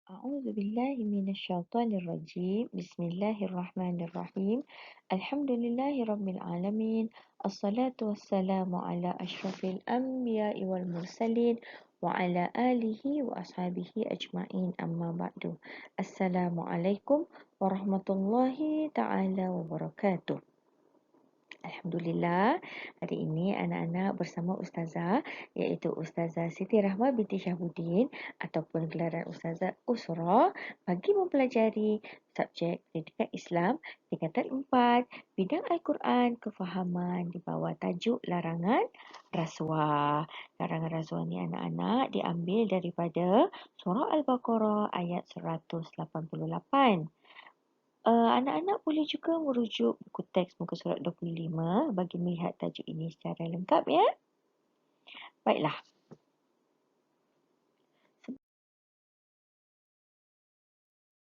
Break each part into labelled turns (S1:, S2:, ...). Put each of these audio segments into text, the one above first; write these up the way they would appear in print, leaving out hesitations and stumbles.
S1: أعوذ بالله من الشيطان الرجيم بسم الله الرحمن الرحيم الحمد لله رب العالمين الصلاة والسلام على أشرف الأنبياء والمرسلين وعلى آله وأصحابه أجمعين أما بعد السلام عليكم ورحمة الله تعالى وبركاته. Alhamdulillah, hari ini anak-anak bersama Ustazah iaitu Ustazah Siti Rahma binti Syahbudin ataupun gelaran Ustazah Usra bagi mempelajari subjek Pendidikan Islam tingkatan 4 bidang Al-Quran kefahaman di bawah tajuk larangan rasuah. Larangan rasuah ni anak-anak diambil daripada surah Al-Baqarah ayat 188. Anak-anak boleh juga merujuk buku teks muka surat 25 bagi melihat tajuk ini secara lengkap ya. Baiklah.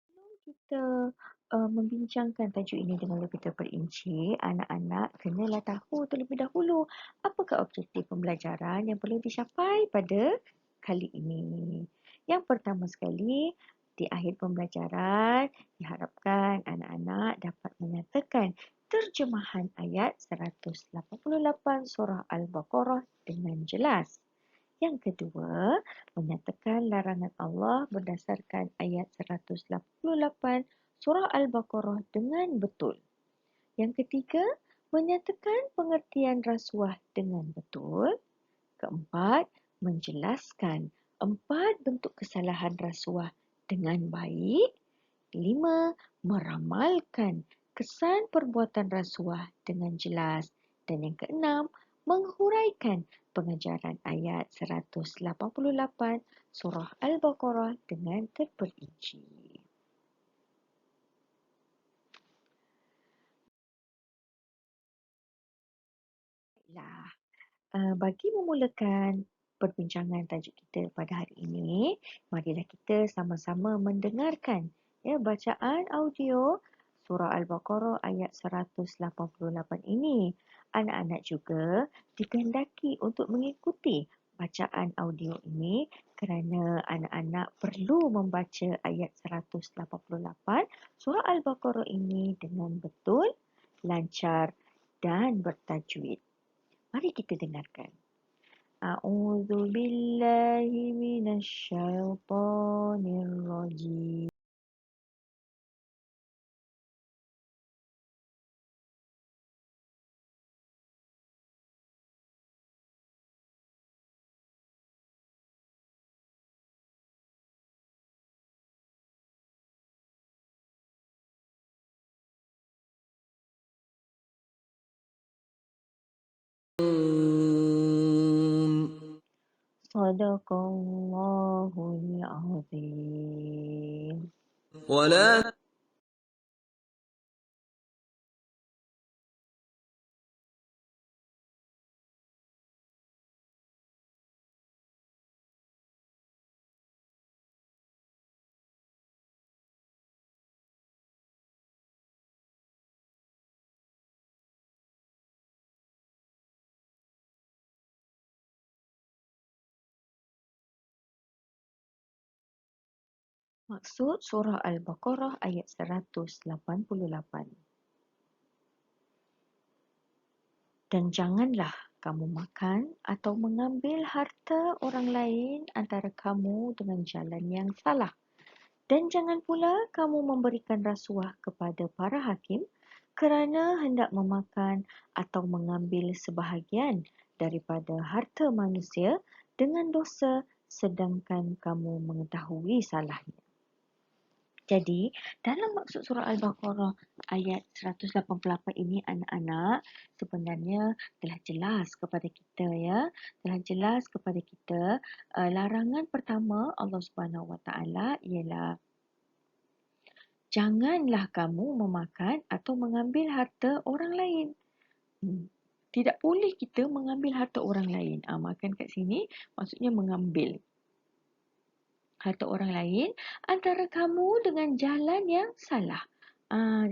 S1: Sebelum kita membincangkan tajuk ini dengan lebih terperinci, anak-anak kenalah tahu terlebih dahulu apakah objektif pembelajaran yang perlu dicapai pada kali ini. Yang pertama sekali, di akhir pembelajaran diharapkan anak-anak dapat menyatakan terjemahan ayat 188 surah Al-Baqarah dengan jelas. Yang kedua, menyatakan larangan Allah berdasarkan ayat 188 surah Al-Baqarah dengan betul. Yang ketiga, menyatakan pengertian rasuah dengan betul. Keempat, menjelaskan 4 bentuk kesalahan rasuah dengan baik. 5. Meramalkan kesan perbuatan rasuah dengan jelas. Dan yang keenam, menghuraikan pengajaran ayat 188 surah Al-Baqarah dengan terperinci. Baiklah. Bagi memulakan perbincangan tajuk kita pada hari ini, marilah kita sama-sama mendengarkan bacaan audio surah Al-Baqarah ayat 188 ini. Anak-anak juga dikehendaki untuk mengikuti bacaan audio ini kerana anak-anak perlu membaca ayat 188 surah Al-Baqarah ini dengan betul, lancar dan bertajwid. Mari kita dengarkan. A'udzu billahi minasy syaithanir rajim. Sadaqallahul azim.
S2: ولا
S1: Maksud surah Al-Baqarah ayat 188. Dan janganlah kamu makan atau mengambil harta orang lain antara kamu dengan jalan yang salah. Dan jangan pula kamu memberikan rasuah kepada para hakim kerana hendak memakan atau mengambil sebahagian daripada harta manusia dengan dosa sedangkan kamu mengetahui salahnya. Jadi, dalam maksud surah Al-Baqarah ayat 188 ini anak-anak sebenarnya telah jelas kepada kita telah jelas kepada kita larangan pertama Allah Subhanahu Wa Taala ialah janganlah kamu memakan atau mengambil harta orang lain. Tidak boleh kita mengambil harta orang lain. Makan kat sini maksudnya mengambil harta orang lain antara kamu dengan jalan yang salah.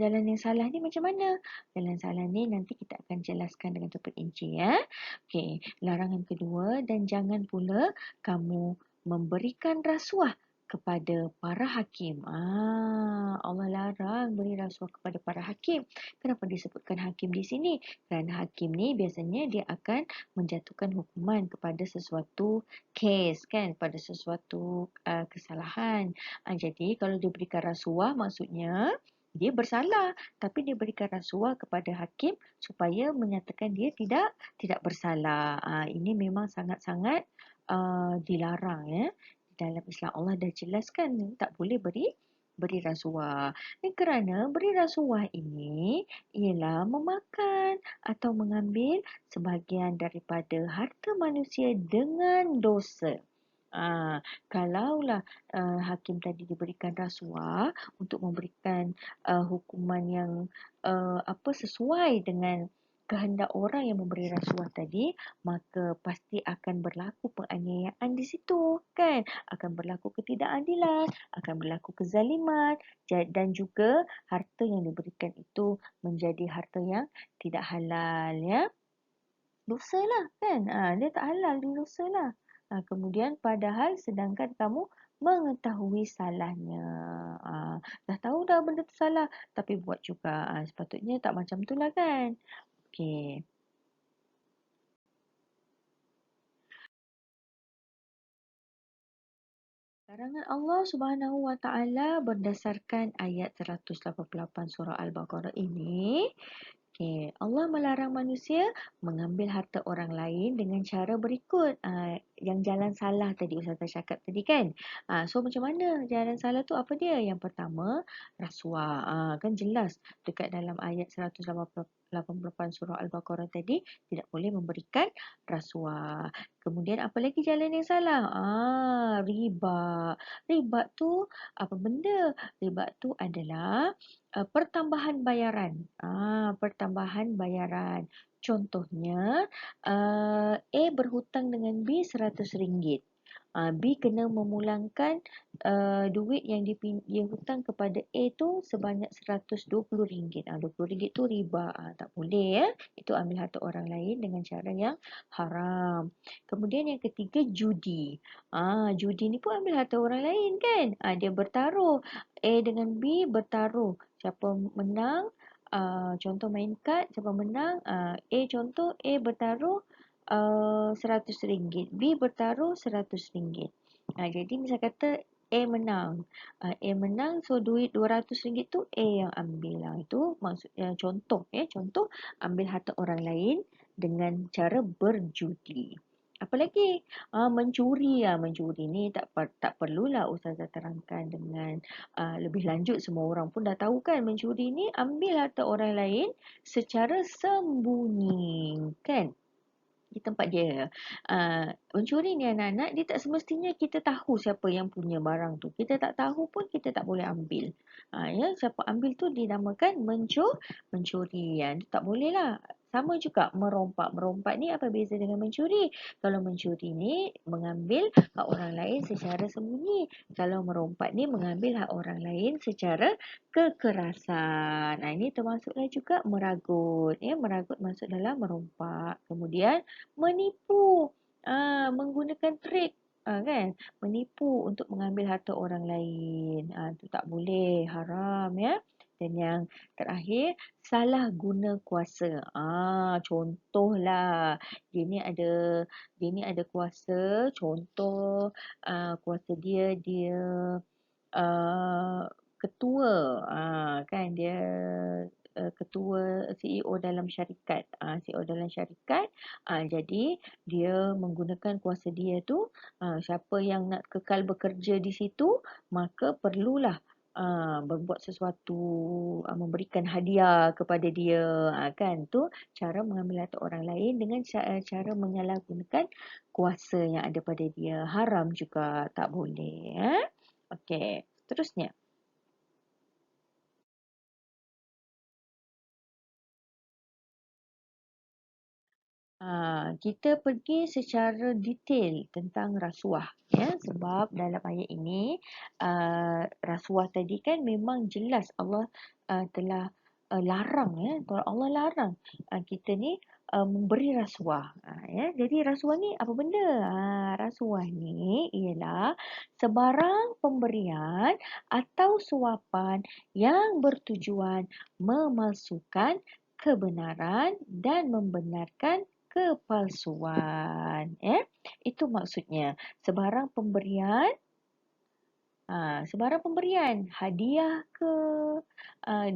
S1: Jalan yang salah ni macam mana? Jalan salah ni nanti kita akan jelaskan dengan terperinci ya. Okey, larangan kedua dan jangan pula kamu memberikan rasuah kepada para hakim. Allah larang beri rasuah kepada para hakim. Kenapa disebutkan hakim di sini? Kerana hakim ni biasanya dia akan menjatuhkan hukuman kepada sesuatu kes kan, pada sesuatu kesalahan. Jadi kalau dia berikan rasuah maksudnya dia bersalah, tapi dia berikan rasuah kepada hakim supaya menyatakan dia tidak bersalah. Ini memang sangat-sangat dilarang ya. Dalam Islam Allah dah jelaskan tak boleh beri rasuah. Dan kerana beri rasuah ini ialah memakan atau mengambil sebahagian daripada harta manusia dengan dosa. Kalaulah hakim tadi diberikan rasuah untuk memberikan hukuman yang sesuai dengan kehendak orang yang memberi rasuah tadi, maka pasti akan berlaku penganiayaan di situ kan, akan berlaku ketidakadilan, akan berlaku kezaliman, dan juga harta yang diberikan itu menjadi harta yang tidak halal ya. Dosa lah kan, dia tak halal, dia dosa lah. Kemudian padahal sedangkan kamu mengetahui salahnya, dah tahu dah benda tu salah tapi buat juga, sepatutnya tak macam tu lah kan. Okey. Larangan Allah Subhanahu Wa Taala berdasarkan ayat 188 surah Al-Baqarah ini. Okay. Allah melarang manusia mengambil harta orang lain dengan cara berikut. Yang jalan salah tadi Ustazah cakap tadi kan. So macam mana jalan salah tu apa dia? Yang pertama, rasuah. Kan jelas dekat dalam ayat 188 surah Al-Baqarah tadi tidak boleh memberikan rasuah. Kemudian apa lagi jalan yang salah? Riba. Riba tu apa benda? Riba tu adalah pertambahan bayaran. Pertambahan bayaran. Contohnya, A berhutang dengan B RM100. B kena memulangkan duit yang dia hutang kepada A tu sebanyak RM120. RM20 tu riba. Tak boleh ya. Itu ambil harta orang lain dengan cara yang haram. Kemudian yang ketiga, judi. Judi ni pun ambil harta orang lain kan. Dia bertaruh. A dengan B bertaruh. Siapa menang, contoh main kad, siapa menang, A bertaruh RM100, B bertaruh RM100. Jadi misal kata A menang, so duit RM200 tu A yang ambil lah. Itu maksudnya contoh ambil harta orang lain dengan cara berjudi. Apa lagi? Mencuri. Mencuri ni tak perlulah Ustazah terangkan dengan lebih lanjut. Semua orang pun dah tahu kan, mencuri ni ambil harta orang lain secara sembunyi kan, di tempat dia. Mencuri ni anak-anak, dia tak semestinya kita tahu siapa yang punya barang tu. Kita tak tahu pun kita tak boleh ambil. Ya, siapa ambil tu dinamakan mencuri. Tak boleh lah. Sama juga merompak. Merompak ni apa beza dengan mencuri? Kalau mencuri ni mengambil hak orang lain secara sembunyi. Kalau merompak ni mengambil hak orang lain secara kekerasan. Ini termasuklah juga meragut. Ya, meragut masuk dalam merompak. Kemudian menipu, menggunakan trik, kan, menipu untuk mengambil harta orang lain, itu tak boleh, haram ya. Dan yang terakhir, salah guna kuasa. Contohlah, dia ni ada kuasa, contoh kuasa dia uh, ketua, kan, dia ketua CEO dalam syarikat. CEO dalam syarikat. Jadi dia menggunakan kuasa dia tu, siapa yang nak kekal bekerja di situ, maka perlulah berbuat sesuatu, memberikan hadiah kepada dia, kan, tu cara mengambil harta orang lain dengan cara menyalahgunakan kuasa yang ada pada dia. Haram juga, tak boleh. Okey, seterusnya. Kita pergi secara detail tentang rasuah ya, sebab dalam ayat ini rasuah tadi kan memang jelas Allah telah larang ya, Allah larang kita ni memberi rasuah ya. Jadi rasuah ni apa benda? Rasuah ni ialah sebarang pemberian atau suapan yang bertujuan memalsukan kebenaran dan membenarkan kepalsuan. Itu maksudnya. Sebarang pemberian, sebarang pemberian, hadiah ke,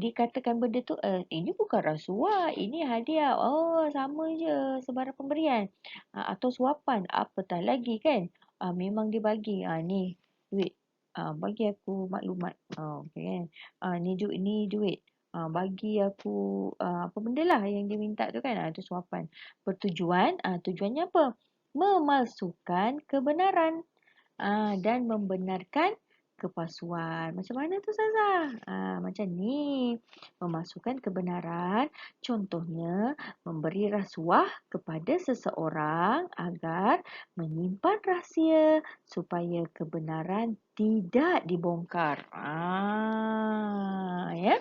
S1: dikatakan benda tu, ini bukan rasuah, ini hadiah. Oh, sama je, sebarang pemberian. Atau suapan, apatah lagi kan. Memang dia bagi, ni duit. Bagi aku maklumat. Okay, kan. Ni duit. Bagi aku apa benda lah yang dia minta tu kan. Itu suapan. Bertujuan, tujuannya apa? Memalsukan kebenaran dan membenarkan kepalsuan. Macam mana tu Ustazah? Macam ni. Memasukkan kebenaran. Contohnya, memberi rasuah kepada seseorang agar menyimpan rahsia supaya kebenaran tidak dibongkar. Ya.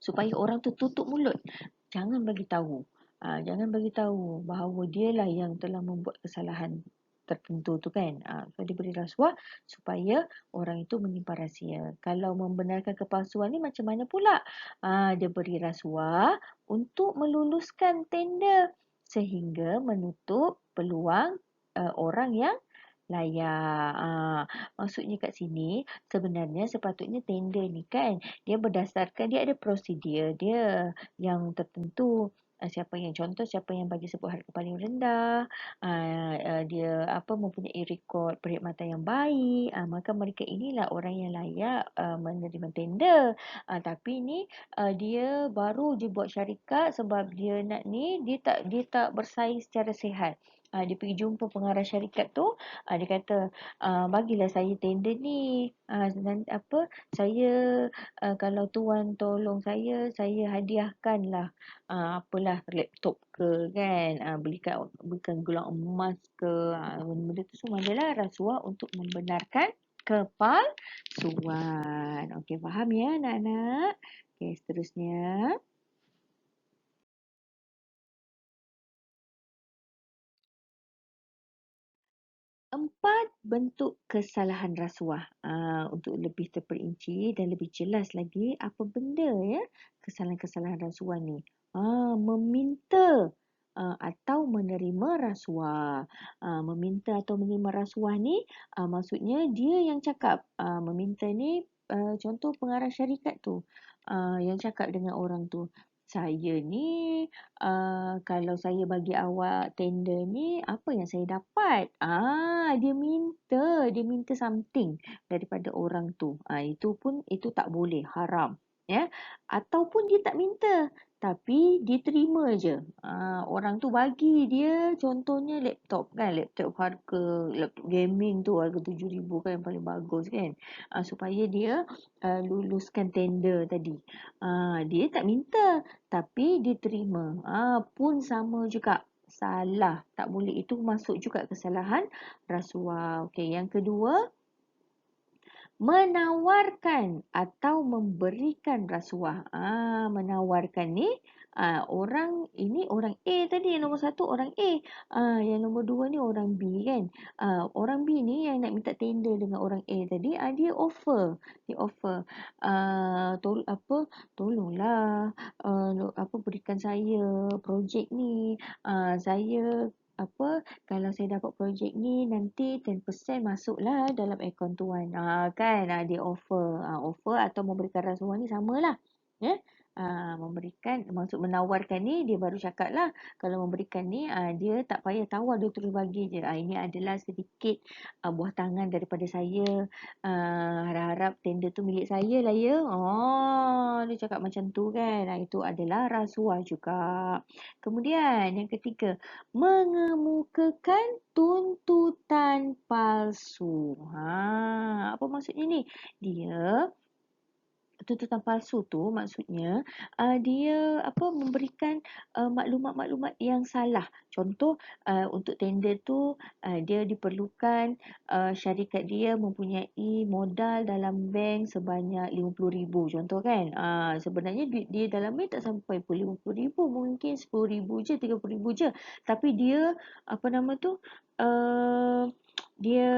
S1: Supaya orang tu tutup mulut. Jangan bagi tahu. Jangan bagi tahu bahawa dialah yang telah membuat kesalahan tertentu tu kan. So dia beri rasuah supaya orang itu menyimpan rahsia. Kalau membenarkan kepalsuan ni macam mana pula? Dia beri rasuah untuk meluluskan tender sehingga menutup peluang orang yang layak. Maksudnya kat sini sebenarnya sepatutnya tender ni kan dia berdasarkan dia ada prosedur dia yang tertentu. Siapa yang bagi sebuah harga paling rendah, dia mempunyai rekod perkhidmatan yang baik, maka mereka inilah orang yang layak menerima tender. Tapi ni dia baru je buat syarikat sebab dia nak ni dia tak bersaing secara sihat. Dia pergi jumpa pengarah syarikat tu, dia kata bagilah saya tender ni, saya kalau tuan tolong saya hadiahkanlah apalah laptop ke kan, belikan gelang emas ke, benda tu semua adalah rasuah untuk membenarkan kepalsuan. Okey, faham ya anak-anak? Okey, seterusnya. 4 bentuk kesalahan rasuah. Untuk lebih terperinci dan lebih jelas lagi apa benda ya kesalahan-kesalahan rasuah ni. Meminta atau menerima rasuah. Meminta atau menerima rasuah ni maksudnya dia yang cakap. Meminta ni contoh pengarah syarikat tu yang cakap dengan orang tu. Saya ni kalau saya bagi awak tender ni apa yang saya dapat? Dia minta something daripada orang tu. Itu tak boleh, haram. Ya. Ataupun dia tak minta tapi dia terima je. Orang tu bagi dia contohnya laptop kan, laptop gaming tu harga 7,000 kan yang paling bagus kan. Supaya dia luluskan tender tadi. Dia tak minta tapi diterima. Pun sama juga. Salah. Tak boleh. Itu masuk juga kesalahan rasuah. Okey, yang kedua, menawarkan atau memberikan rasuah. Menawarkan ni orang A tadi, yang nombor satu orang A. Yang nombor dua ni orang B kan. Orang B ni yang nak minta tender dengan orang A tadi, dia offer. Dia offer. Tolonglah berikan saya projek ni. Saya kalau saya dapat projek ni nanti 10% masuklah dalam akaun tuan. Kan dia offer atau memberikan rasuah ni samalah. Ya. Memberikan maksud menawarkan ni dia baru cakap lah. Kalau memberikan ni dia tak payah tawar, dia terus bagi je. Ini adalah sedikit buah tangan daripada saya. Harap-harap tender tu milik saya lah ya. Dia cakap macam tu kan. Itu adalah rasuah juga. Kemudian yang ketiga, mengemukakan tuntutan palsu. Apa maksudnya ni? Dia tuntutan palsu tu maksudnya dia memberikan maklumat-maklumat yang salah. Contoh untuk tender tu dia diperlukan syarikat dia mempunyai modal dalam bank sebanyak 50,000 contoh kan. Sebenarnya duit dia dalam bank tak sampai pun 50,000, mungkin 10,000 je, 30,000 je. Tapi dia dia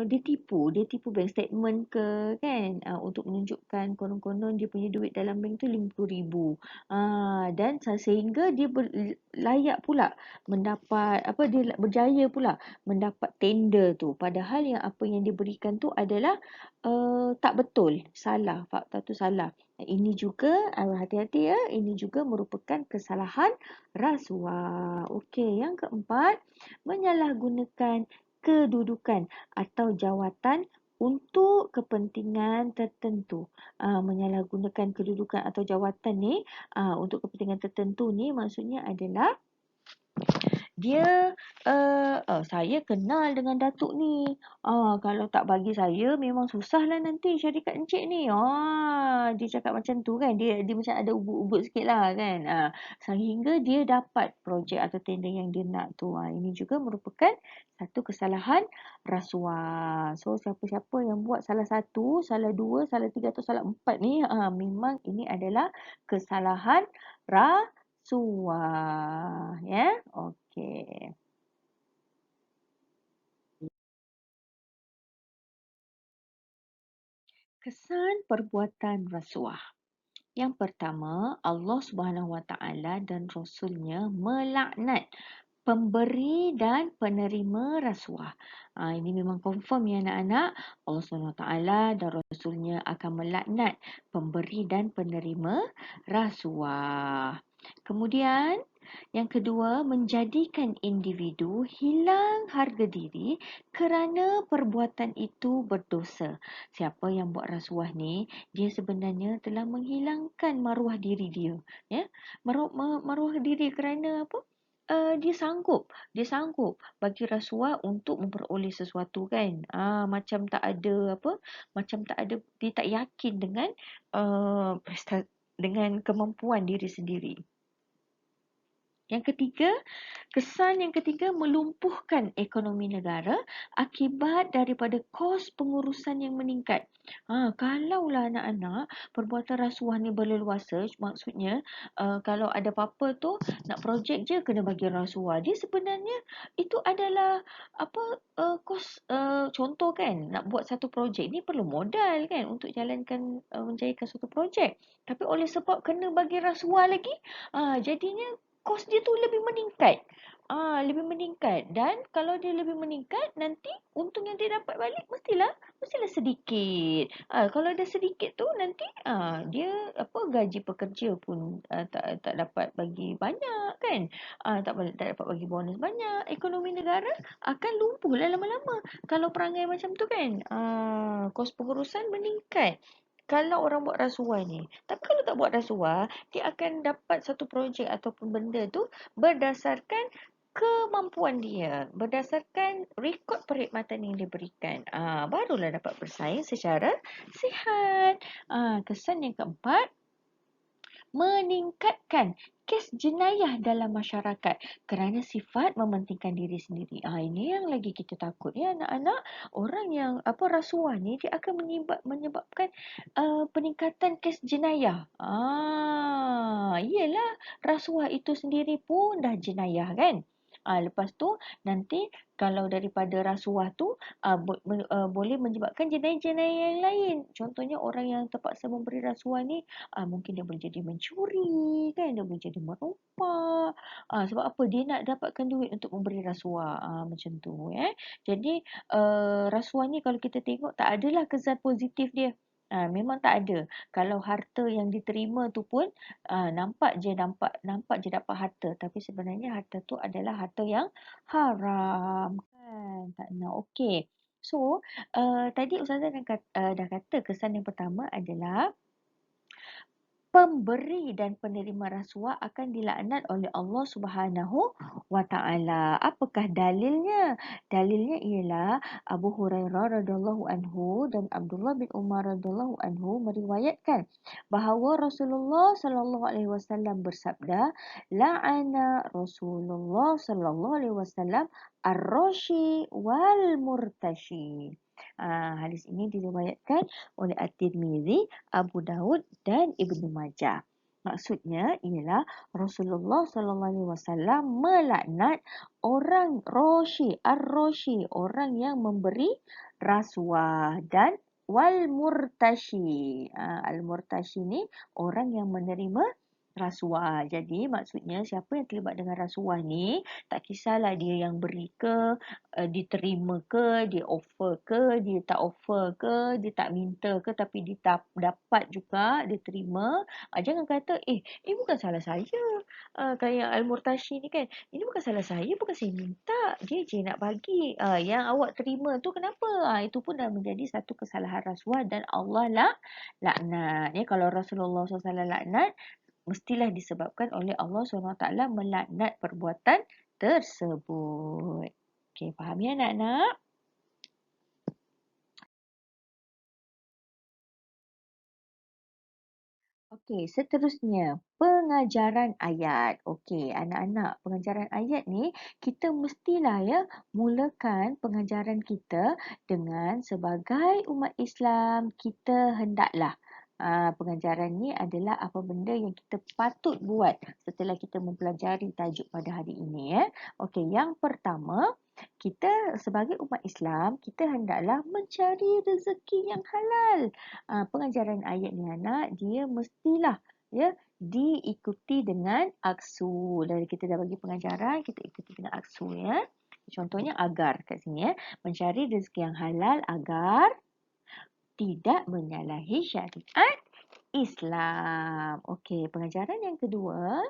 S1: dia tipu bank statement ke kan, untuk menunjukkan konon-konon dia punya duit dalam bank tu 50,000. Dan sehingga dia layak pula mendapat apa, dia berjaya pula mendapat tender tu, padahal yang apa yang diberikan tu adalah tak betul, salah, fakta tu salah. Ini juga hati-hati ya, ini juga merupakan kesalahan rasuah. Okey, yang keempat, menyalahgunakan kedudukan atau jawatan untuk kepentingan tertentu. Menyalahgunakan kedudukan atau jawatan ni untuk kepentingan tertentu ni maksudnya adalah dia saya kenal dengan datuk ni. Kalau tak bagi saya memang susahlah nanti syarikat encik ni. Dia cakap macam tu kan. Dia macam ada ubut-ubut sikit lah kan. Sehingga dia dapat projek atau tender yang dia nak tu. Ini juga merupakan satu kesalahan rasuah. So siapa-siapa yang buat salah satu, salah dua, salah tiga atau salah empat ni, memang ini adalah kesalahan rasuah. Ya, okey. Kesan perbuatan rasuah. Yang pertama, Allah Subhanahu Wa Taala dan Rasulnya melaknat pemberi dan penerima rasuah. Ini memang confirm ya anak-anak. Allah Subhanahu Wa Taala dan Rasulnya akan melaknat pemberi dan penerima rasuah. Kemudian, yang kedua, menjadikan individu hilang harga diri kerana perbuatan itu berdosa. Siapa yang buat rasuah ni, dia sebenarnya telah menghilangkan maruah diri dia. Ya, maruah diri kerana apa? Dia sanggup bagi rasuah untuk memperoleh sesuatu kan. Macam tak ada apa? Macam tak ada, dia tak yakin dengan dengan kemampuan diri sendiri. Kesan yang ketiga, melumpuhkan ekonomi negara akibat daripada kos pengurusan yang meningkat. Kalaulah anak-anak perbuatan rasuah ni berleluasa, maksudnya kalau ada apa-apa tu nak projek je kena bagi rasuah. Dia sebenarnya itu adalah apa, kos, contoh kan, nak buat satu projek ni perlu modal kan untuk jalankan, menjayakan satu projek. Tapi oleh sebab kena bagi rasuah lagi, jadinya kos dia tu lebih meningkat. Lebih meningkat, dan kalau dia lebih meningkat nanti untung yang dia dapat balik mestilah sedikit. Kalau dia sedikit tu nanti dia apa, gaji pekerja pun tak dapat bagi banyak kan. Tak dapat bagi bonus banyak. Ekonomi negara akan lumpuh lah lama-lama kalau perangai macam tu kan. Kos pengurusan meningkat kalau orang buat rasuah ni. Tapi kalau tak buat rasuah, dia akan dapat satu projek ataupun benda tu berdasarkan kemampuan dia, berdasarkan rekod perkhidmatan yang dia berikan. Barulah dapat bersaing secara sihat. Kesan yang keempat, meningkatkan kes jenayah dalam masyarakat kerana sifat mementingkan diri sendiri. Ini yang lagi kita takut ya anak-anak. Orang yang apa, rasuah ni dia akan menyebabkan peningkatan kes jenayah. Iyalah, rasuah itu sendiri pun dah jenayah kan. Lepas tu nanti kalau daripada rasuah tu boleh menyebabkan jenayah-jenayah yang lain. Contohnya orang yang terpaksa memberi rasuah ni, mungkin dia boleh jadi mencuri kan, dia boleh jadi merompak. Sebab apa, dia nak dapatkan duit untuk memberi rasuah. Macam tu ya. Jadi rasuah ni kalau kita tengok tak adalah kesan positif dia. Memang tak ada. Kalau harta yang diterima tu pun nampak je dapat harta, tapi sebenarnya harta tu adalah harta yang haram kan. Tak nak. Okey. So tadi Ustazah dah kata kesan yang pertama adalah pemberi dan penerima rasuah akan dilaknat oleh Allah Subhanahu Wa Taala. Apakah dalilnya? Dalilnya ialah Abu Hurairah radhiyallahu anhu dan Abdullah bin Umar radhiyallahu anhu meriwayatkan bahawa Rasulullah sallallahu alaihi wasallam bersabda, la'ana Rasulullah sallallahu alaihi wasallam ar-rashi wal murtashi. Hadis ini diriwayatkan oleh At-Tirmizi, Abu Daud dan Ibnu Majah. Maksudnya ialah Rasulullah sallallahu alaihi wasallam melaknat orang ar-roshi, orang yang memberi rasuah dan wal murtashi. Al-murtashi ni orang yang menerima rasuah. Jadi maksudnya siapa yang terlibat dengan rasuah ni, tak kisahlah dia yang beri ke, diterima ke, dia offer ke, dia tak offer ke, dia tak minta ke tapi dia dapat juga, dia terima. Jangan kata, bukan salah saya. Kayak Al-Murtashi ni kan, ini bukan salah saya, bukan saya minta. Dia je nak bagi. Yang awak terima tu kenapa? Itu pun dah menjadi satu kesalahan rasuah dan Allah laknat. Ya, kalau Rasulullah SAW laknat, mestilah disebabkan oleh Allah SWT melaknat perbuatan tersebut. Okey, faham ya anak-anak? Okey, seterusnya pengajaran ayat. Okey, anak-anak, pengajaran ayat ni kita mestilah ya mulakan pengajaran kita dengan sebagai umat Islam kita hendaklah pengajaran ni adalah apa benda yang kita patut buat setelah kita mempelajari tajuk pada hari ini ya. Okey, yang pertama kita sebagai umat Islam kita hendaklah mencari rezeki yang halal. Pengajaran ayat ni anak dia mestilah ya diikuti dengan aksu. Dari kita dah bagi pengajaran kita ikuti dengan aksu ya. Contohnya agar kat sini ya, mencari rezeki yang halal agar tidak menyalahi syariat Islam. Okey, pengajaran yang kedua,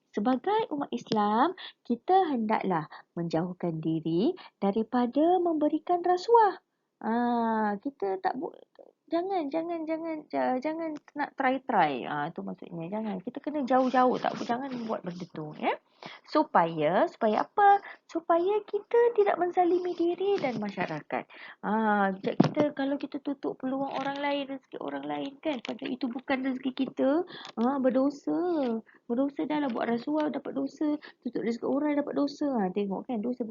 S1: sebagai umat Islam, kita hendaklah menjauhkan diri daripada memberikan rasuah. Kita tak jangan nak try. Itu maksudnya jangan. Kita kena jauh-jauh, jangan buat benda tu ya. Supaya apa? Supaya kita tidak menzalimi diri dan masyarakat. Kita kalau kita tutup peluang orang lain, rezeki orang lain kan, padahal itu bukan rezeki kita, berdosa. Berdosa dah lah buat rasuah dapat dosa, tutup rezeki orang dapat dosa. Tengok kan dosa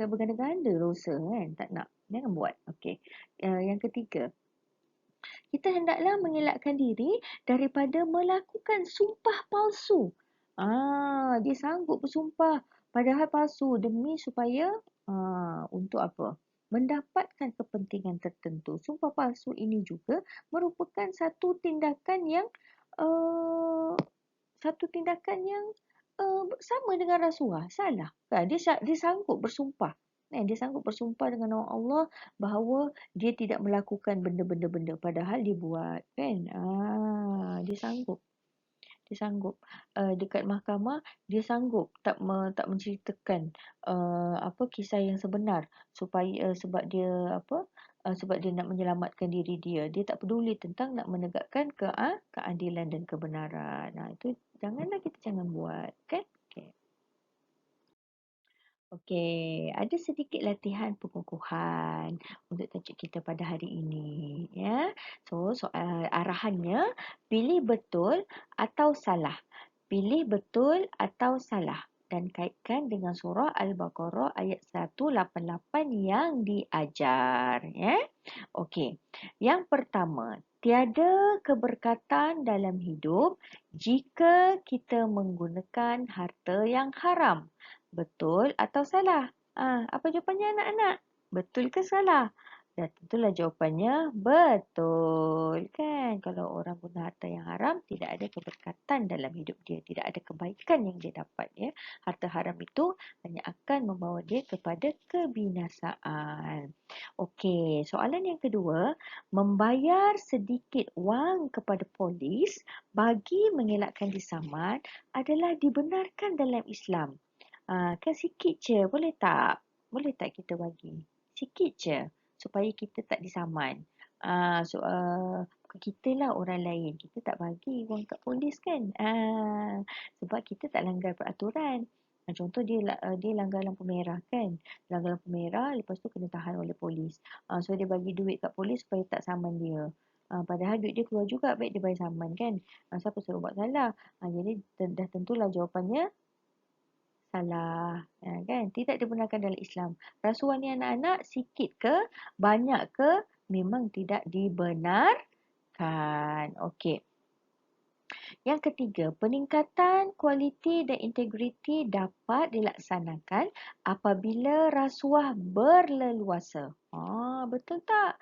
S1: berganda-ganda dosa kan. Tak nak. Jangan buat. Okey. Yang ketiga, kita hendaklah mengelakkan diri daripada melakukan sumpah palsu. Dia sanggup bersumpah padahal palsu demi supaya untuk apa? Mendapatkan kepentingan tertentu. Sumpah palsu ini juga merupakan uh, satu tindakan yang sama dengan rasuah. Salah. Kan? Dia sanggup bersumpah. Dia sanggup bersumpah dengan nama Allah bahawa dia tidak melakukan benda-benda padahal dia buat. Kan? Dia sanggup. Dia sanggup. Dekat mahkamah, dia sanggup tak menceritakan apa kisah yang sebenar supaya sebab dia nak menyelamatkan diri dia. Dia tak peduli tentang nak menegakkan keadilan dan kebenaran. Itu jangan buat, kan? Okey. Okey, ada sedikit latihan pengukuhan untuk tajuk kita pada hari ini, ya. So, soal arahannya, pilih betul atau salah. Pilih betul atau salah dan kaitkan dengan surah Al-Baqarah ayat 188 yang diajar, ya. Okey. Yang pertama, tiada keberkatan dalam hidup jika kita menggunakan harta yang haram. Betul atau salah? Apa jawapannya anak-anak? Betul ke salah? Dan tentulah jawapannya betul kan. Kalau orang guna harta yang haram, tidak ada keberkatan dalam hidup dia. Tidak ada kebaikan yang dia dapat. Ya. Harta haram itu hanya akan membawa dia kepada kebinasaan. Okey, soalan yang kedua, membayar sedikit wang kepada polis bagi mengelakkan disaman adalah dibenarkan dalam Islam. Kan sikit je, boleh tak? Boleh tak kita bagi? Sikit je, supaya kita tak disaman. Kita lah orang lain, kita tak bagi wang kat polis kan? Sebab kita tak langgar peraturan. Contoh dia langgar lampu merah kan? Langgar lampu merah, lepas tu kena tahan oleh polis. So dia bagi duit kat polis supaya tak saman dia. Padahal duit dia keluar juga, baik dia bayar saman kan? Siapa suruh buat salah? Jadi dah tentulah jawapannya salah, kan? Tidak dibenarkan dalam Islam. Rasuah ni anak-anak sikit ke, banyak ke, memang tidak dibenarkan. Okey. Yang ketiga, peningkatan kualiti dan integriti dapat dilaksanakan apabila rasuah berleluasa. Betul tak?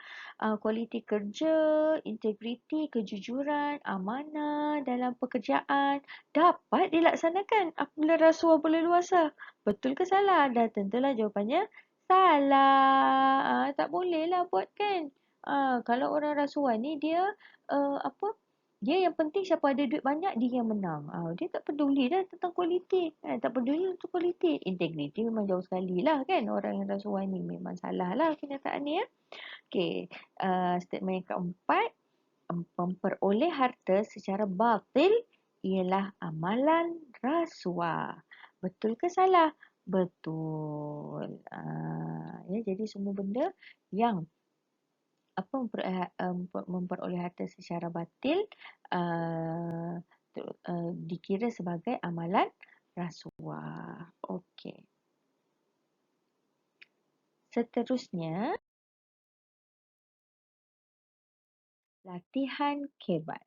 S1: Kualiti kerja, integriti, kejujuran, amanah dalam pekerjaan dapat dilaksanakan apabila rasuah berleluasa. Betul ke salah? Dan tentulah jawapannya salah. Tak bolehlah buat kan? Kalau orang rasuah ni dia apa? Dia yang penting siapa ada duit banyak dia yang menang. Dia tak peduli dah tentang kualiti. Tak peduli untuk kualiti. Integriti memang jauh sekali lah kan. Orang yang rasuah ni memang salah lah kenyataan ni ya. Okey. Statement yang keempat. Memperoleh harta secara batil ialah amalan rasuah. Betul ke salah? Betul. Ya, jadi semua benda yang memperoleh harta secara batil uh, dikira sebagai amalan rasuah. Okey. Seterusnya, latihan kebat.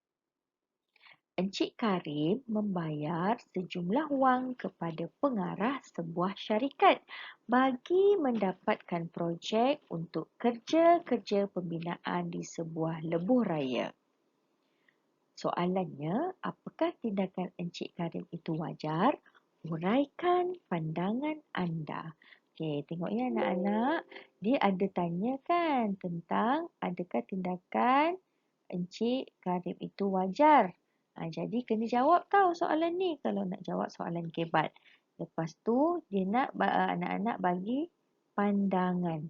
S1: Encik Karim membayar sejumlah wang kepada pengarah sebuah syarikat bagi mendapatkan projek untuk kerja-kerja pembinaan di sebuah lebuh raya. Soalannya, apakah tindakan Encik Karim itu wajar? Huraikan pandangan anda. Okey, tengok ya anak-anak. Dia ada tanya kan tentang adakah tindakan Encik Karim itu wajar. Jadi kena jawab tahu soalan ni kalau nak jawab soalan kebat. Lepas tu dia nak anak-anak bagi pandangan.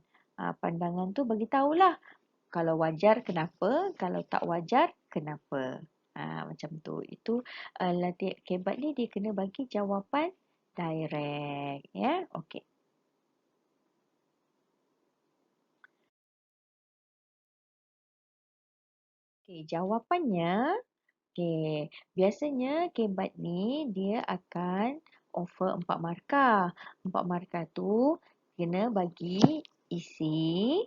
S1: Pandangan tu bagi tahulah kalau wajar kenapa, kalau tak wajar kenapa. Macam tu. Itu latihan kebat ni dia kena bagi jawapan direct. Ya, okey. Okey, jawapannya. Okey, biasanya kebat ni dia akan offer 4 markah. 4 markah tu kena bagi isi.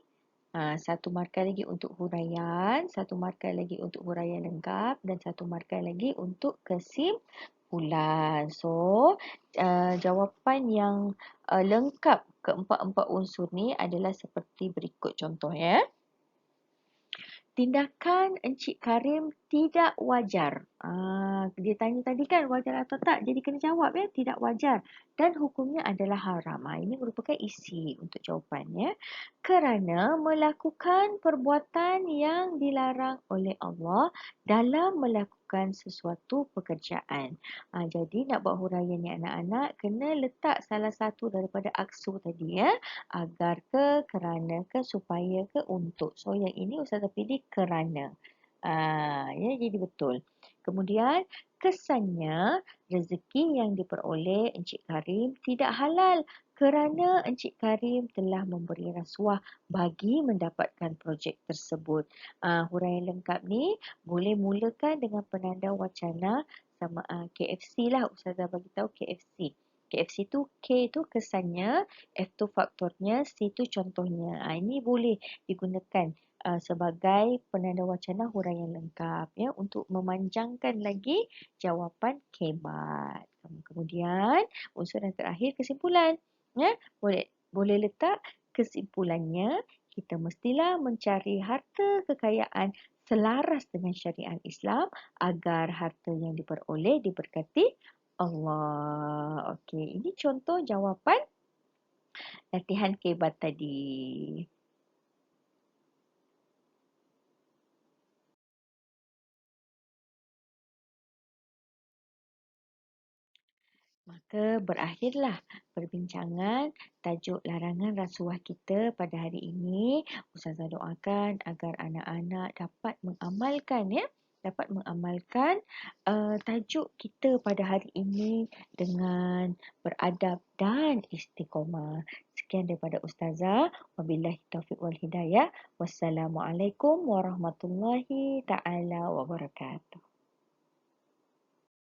S1: Satu markah lagi untuk huraian, satu markah lagi untuk huraian lengkap dan satu markah lagi untuk kesimpulan. So, jawapan yang lengkap keempat-empat unsur ni adalah seperti berikut contohnya. Tindakan Encik Karim tidak wajar. Dia tanya tadi kan wajar atau tak. Jadi kena jawab ya. Tidak wajar. Dan hukumnya adalah haram. Ini merupakan isi untuk jawapannya. Kerana melakukan perbuatan yang dilarang oleh Allah dalam melakukan sesuatu pekerjaan. Jadi nak buat huraian ni anak-anak kena letak salah satu daripada aksu tadi ya. Agar ke, kerana ke, supaya ke, untuk. So yang ini Ustazah pilih kerana. Ya, jadi betul. Kemudian kesannya rezeki yang diperoleh Encik Karim tidak halal kerana Encik Karim telah memberi rasuah bagi mendapatkan projek tersebut. Huraian lengkap ni boleh mulakan dengan penanda wacana sama KFC lah. Ustazah bagi tahu KFC. KFC tu K tu kesannya, F tu faktornya, C tu contohnya. Ini boleh digunakan sebagai penanda wacana huraian lengkap ya untuk memanjangkan lagi jawapan kebat. Kemudian unsur yang terakhir kesimpulan ya. Boleh letak kesimpulannya kita mestilah mencari harta kekayaan selaras dengan syariat Islam agar harta yang diperoleh diberkati Allah. Okey, ini contoh jawapan latihan kebat tadi. Maka berakhirlah perbincangan tajuk larangan rasuah kita pada hari ini. Ustazah doakan agar anak-anak dapat mengamalkan ya. Dapat mengamalkan tajuk kita pada hari ini dengan beradab dan istiqomah. Sekian daripada Ustazah. Wabillahi taufiq wal hidayah. Wassalamualaikum warahmatullahi taala wabarakatuh.